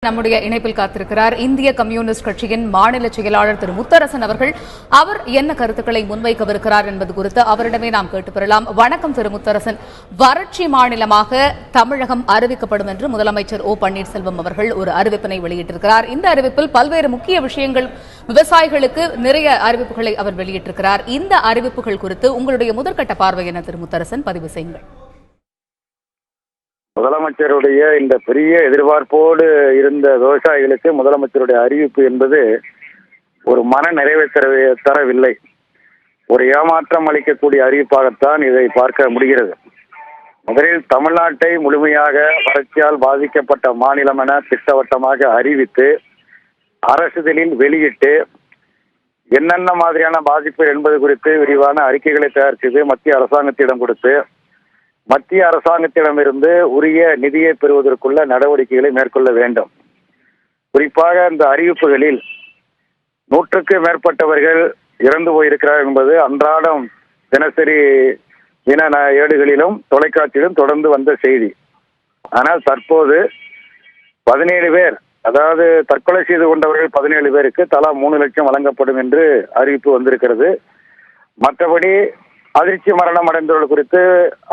நம்முடைய இணைப்பில் காத்திருக்கிறார் இந்திய கம்யூனிஸ்ட் கட்சியின் மாநில செயலாளர் திரு முத்தரசன் அவர்கள். அவர் என்ன கருத்துக்களை முன்வைக்கவிருக்கிறார் என்பது குறித்து அவரிடமே நாம் கேட்டு பெறலாம். வணக்கம் திரு முத்தரசன். வறட்சி மாநிலமாக தமிழகம் அறிவிக்கப்படும் என்று முதலமைச்சர் ஓ பன்னீர்செல்வம் அவர்கள் ஒரு அறிவிப்பினை வெளியிட்டிருக்கிறார். இந்த அறிவிப்பில் பல்வேறு முக்கிய விஷயங்கள், விவசாயிகளுக்கு நிறைய அறிவிப்புகளை அவர் வெளியிட்டிருக்கிறார். இந்த அறிவிப்புகள் குறித்து உங்களுடைய முதற்கட்ட பார்வை என்ன திரு முத்தரசன்? பதிவு செய்யுங்கள். முதலமைச்சருடைய இந்த பெரிய எதிர்பார்ப்போடு இருந்த விவசாயிகளுக்கு முதலமைச்சருடைய அறிவிப்பு என்பது ஒரு மன நிறைவை தரவில்லை. ஒரு ஏமாற்றம் அளிக்கக்கூடிய அறிவிப்பாகத்தான் இதை பார்க்க முடிகிறது. முதலில் தமிழ்நாட்டை முழுமையாக வறட்சியால் பாதிக்கப்பட்ட மாநிலம் என திட்டவட்டமாக அறிவித்து அரசிதழில் வெளியிட்டு என்னென்ன மாதிரியான பாதிப்பு என்பது குறித்து விரிவான அறிக்கைகளை தயார் செய்து மத்திய அரசாங்கத்திடம் கொடுத்து மத்திய அரசாங்கத்திடமிருந்து உரிய நிதியை பெறுவதற்குள்ள நடவடிக்கைகளை மேற்கொள்ள வேண்டும். குறிப்பாக இந்த அறிவிப்புகளில் 100க்கு மேற்பட்டவர்கள் இறந்து போயிருக்கிறார் என்பது அன்றாடம் தினசரி தின ஏடுகளிலும் தொலைக்காட்சியிலும் தொடர்ந்து வந்த செய்தி. ஆனால் தற்போது 17 பேர், அதாவது தற்கொலை செய்து கொண்டவர்கள் 17 பேருக்கு தலா 3 லட்சம் வழங்கப்படும் என்று அறிவிப்பு வந்திருக்கிறது. மற்றபடி அதிர்ச்சி மரணம் அடைந்தவர்கள் குறித்து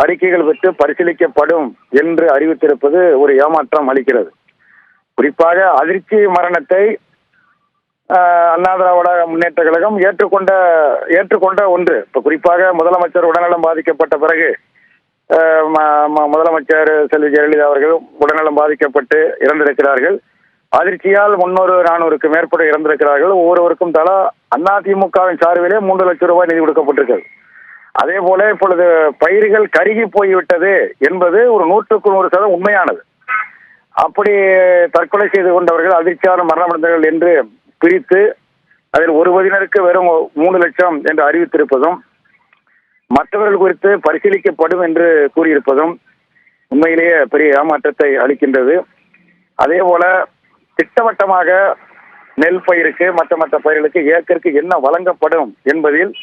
அறிக்கைகள் பெற்று பரிசீலிக்கப்படும் என்று அறிவித்திருப்பது ஒரு ஏமாற்றம் அளிக்கிறது. குறிப்பாக அதிர்ச்சி மரணத்தை அண்ணா திராவிட முன்னேற்ற கழகம் ஏற்றுக்கொண்ட ஒன்று. இப்ப குறிப்பாக முதலமைச்சர் உடல்நலம் பாதிக்கப்பட்ட பிறகு முதலமைச்சர் செல்வி ஜெயலலிதா அவர்கள் உடல்நலம் பாதிக்கப்பட்டு இறந்திருக்கிறார்கள். அதிர்ச்சியால் 300-400க்கு மேற்பட்ட இறந்திருக்கிறார்கள். ஒவ்வொருவருக்கும் தலா அதிமுகவின் சார்பிலே 3 லட்சம் ரூபாய் நிதி கொடுக்கப்பட்டிருக்கிறது. அதே போல இப்பொழுது பயிர்கள் கருகி போய்விட்டது என்பது ஒரு 100% உண்மையானது. அப்படி தற்கொலை செய்து கொண்டவர்கள், அதிர்ச்சியான மரணமடைந்தவர்கள் என்று பிரித்து அதில் ஒரு வகையினருக்கு வெறும் 3 லட்சம் என்று அறிவித்திருப்பதும் மற்றவர்கள் குறித்து பரிசீலிக்கப்படும் என்று கூறியிருப்பதும் உண்மையிலேயே பெரிய ஏமாற்றத்தை அளிக்கின்றது. அதே போல திட்டவட்டமாக நெல் பயிருக்கு மற்ற பயிர்களுக்கு ஏக்கருக்கு என்ன வழங்கப்படும் என்பதில்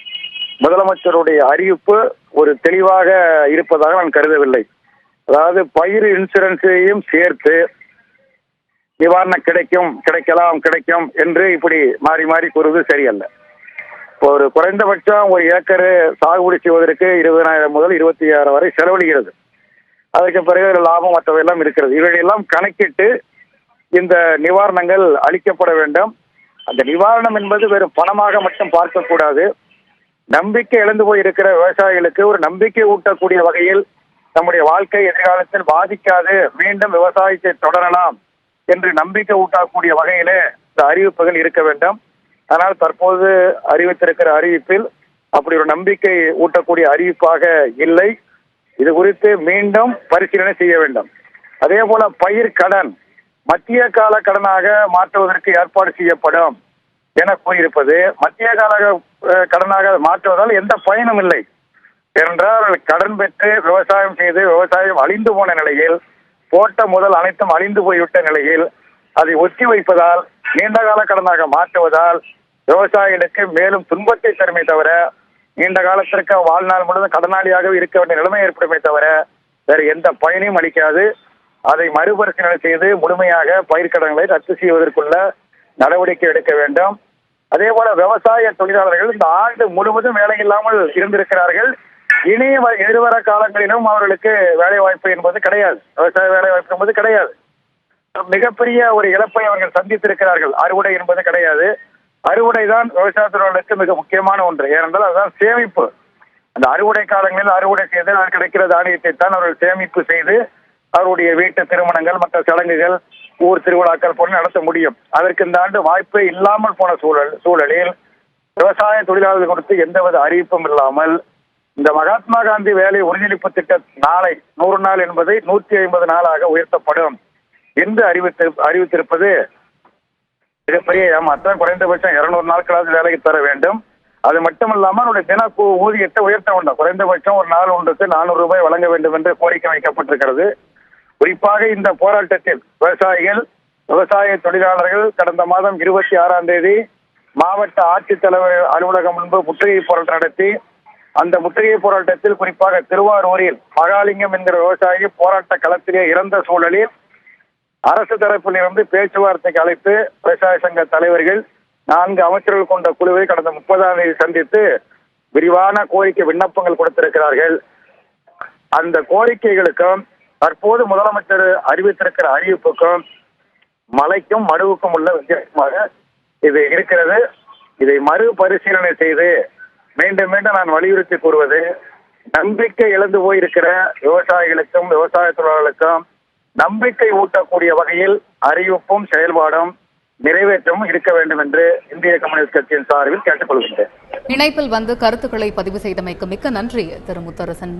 முதலமைச்சருடைய அறிவிப்பு ஒரு தெளிவாக இருப்பதாக நான் கருதவில்லை. அதாவது பயிர் இன்சூரன்ஸையும் சேர்த்து நிவாரணம் கிடைக்கும் என்று இப்படி மாறி மாறி கூறுவது சரியல்ல. ஒரு குறைந்தபட்சம் ஒரு ஏக்கர் சாகுபடி செய்வதற்கு 20,000 முதல் 26,000 வரை செலவழிகிறது. அதற்கு பிறகு லாபம் மற்றவையெல்லாம் இருக்கிறது. இவையெல்லாம் கணக்கிட்டு இந்த நிவாரணங்கள் அளிக்கப்பட வேண்டும். அந்த நிவாரணம் என்பது வெறும் பணமாக மட்டும் பார்க்கக்கூடாது. நம்பிக்கை இழந்து போய் இருக்கிற விவசாயிகளுக்கு ஒரு நம்பிக்கை ஊட்டக்கூடிய வகையில் நம்முடைய வாழ்க்கை எதிர்காலத்தில் பாதிக்காது, மீண்டும் விவசாயத்தை தொடரலாம் என்று நம்பிக்கை ஊட்டக்கூடிய வகையிலே இந்த அறிவிப்புகள் இருக்க வேண்டும். ஆனால் தற்போது அறிவித்திருக்கிற அறிவிப்பில் அப்படி ஒரு நம்பிக்கை ஊட்டக்கூடிய அறிவிப்பாக இல்லை. இது குறித்து மீண்டும் பரிசீலனை செய்ய வேண்டும். அதே போல பயிர் கடன் மத்திய கால கடனாக மாற்றுவதற்கு ஏற்பாடு செய்யப்படும் என கூறியிருப்பது மத்திய கால கடனாக மாற்றுவதால் எந்த பயனும் இல்லை. ஏனென்றால் கடன் பெற்று விவசாயம் செய்து விவசாயம் அழிந்து போன நிலையில், போட்ட முதல் அனைத்தும் அழிந்து போய்விட்ட நிலையில் அதை ஒத்தி வைப்பதால், நீண்டகால கடனாக மாற்றுவதால் விவசாயிகளுக்கு மேலும் துன்பத்தை தருமே தவிர நீண்ட காலத்திற்கு வாழ்நாள் முழுவதும் கடனாளியாகவே இருக்க வேண்டிய நிலைமை ஏற்படுமே தவிர வேறு எந்த பயனையும் அளிக்காது. அதை மறுபரிசீலனை செய்து முழுமையாக பயிர்க்கடன்களை ரத்து செய்வதற்குள்ள நடவடிக்கை எடுக்க வேண்டும். அதே போல விவசாய தொழிலாளர்கள் இந்த ஆண்டு முழுவதும் வேலை இல்லாமல் இருந்திருக்கிறார்கள். இனி எதிர்வர காலங்களிலும் அவர்களுக்கு வேலை வாய்ப்பு என்பது கிடையாது. விவசாய வேலை வாய்ப்பு என்பது கிடையாது. மிகப்பெரிய ஒரு இழப்பை அவர்கள் சந்தித்திருக்கிறார்கள். அறுவடை என்பது கிடையாது. அறுவடை தான் விவசாய தொழிலாளர்களுக்கு மிக முக்கியமான ஒன்று. ஏனென்றால் அதுதான் சேமிப்பு. அந்த அறுவடை காலங்களில் அறுவடை செய்து கிடைக்கிற தானியத்தை தான் அவர்கள் சேமிப்பு செய்து அவருடைய வீட்டு திருமணங்கள், மற்ற சடங்குகள், ஊர் திருவிழாக்கள் போல நடத்த முடியும். அதற்கு இந்த ஆண்டு வாய்ப்பே இல்லாமல் போன சூழலில் விவசாய தொழிலாளர்கள் குறித்து எந்தவித அறிவிப்பும் இல்லாமல் இந்த மகாத்மா காந்தி வேலை உறுதியளிப்பு திட்ட நாளை 100 நாள் என்பதை 150 நாளாக உயர்த்தப்படும் என்று அறிவித்திருப்பது மிகப்பெரிய ஏமாற்றம். குறைந்தபட்சம் 200 நாட்களாவது வேலைக்கு தர வேண்டும். அது மட்டுமல்லாமல் அவருடைய தின ஊதியத்தை உயர்த்த வேண்டும். குறைந்தபட்சம் ஒரு நாள் ஒன்றுக்கு 400 ரூபாய் வழங்க வேண்டும் என்று கோரிக்கை வைக்கப்பட்டிருக்கிறது. குறிப்பாக இந்த போராட்டத்தில் விவசாய தொழிலாளர்கள் கடந்த மாதம் 26ஆம் தேதி மாவட்ட ஆட்சித்தலைவர் அலுவலகம் முன்பு முற்றுகை போராட்டம் நடத்தி, அந்த முற்றுகை போராட்டத்தில் குறிப்பாக திருவாரூரில் மகாலிங்கம் என்கிற விவசாயி போராட்ட களத்திலே இறந்த சூழலில் அரசு தரப்பிலிருந்து பேச்சுவார்த்தைக்கு அழைத்து விவசாய சங்க தலைவர்கள் 4 அமைச்சர்கள் கொண்ட குழுவை கடந்த 30ஆம் தேதி சந்தித்து விரிவான கோரிக்கை விண்ணப்பங்கள் கொடுத்திருக்கிறார்கள். அந்த கோரிக்கைகளுக்கும் தற்போது முதலமைச்சர் அறிவித்திருக்கிற அறிவிப்புக்கும் மலைக்கும் மடுவுக்கும் உள்ள வித்தியாசமாக இது இருக்கிறது. இதை மறுபரிசீலனை செய்து மீண்டும் மீண்டும் நான் வலியுறுத்தி கூறுவது, நம்பிக்கை இழந்து போயிருக்கிற விவசாயிகளுக்கும் விவசாய தொழிலாளர்களுக்கும் நம்பிக்கை ஊட்டக்கூடிய வகையில் அறிவிப்பும் செயல்பாடும் நிறைவேற்றமும் இருக்க வேண்டும் என்று இந்திய கம்யூனிஸ்ட் கட்சியின் சார்பில் கேட்டுக்கொள்கின்றேன். இணைப்பில் வந்து கருத்துக்களை பதிவு செய்தமைக்கு மிக்க நன்றி திரு முத்தரசன்.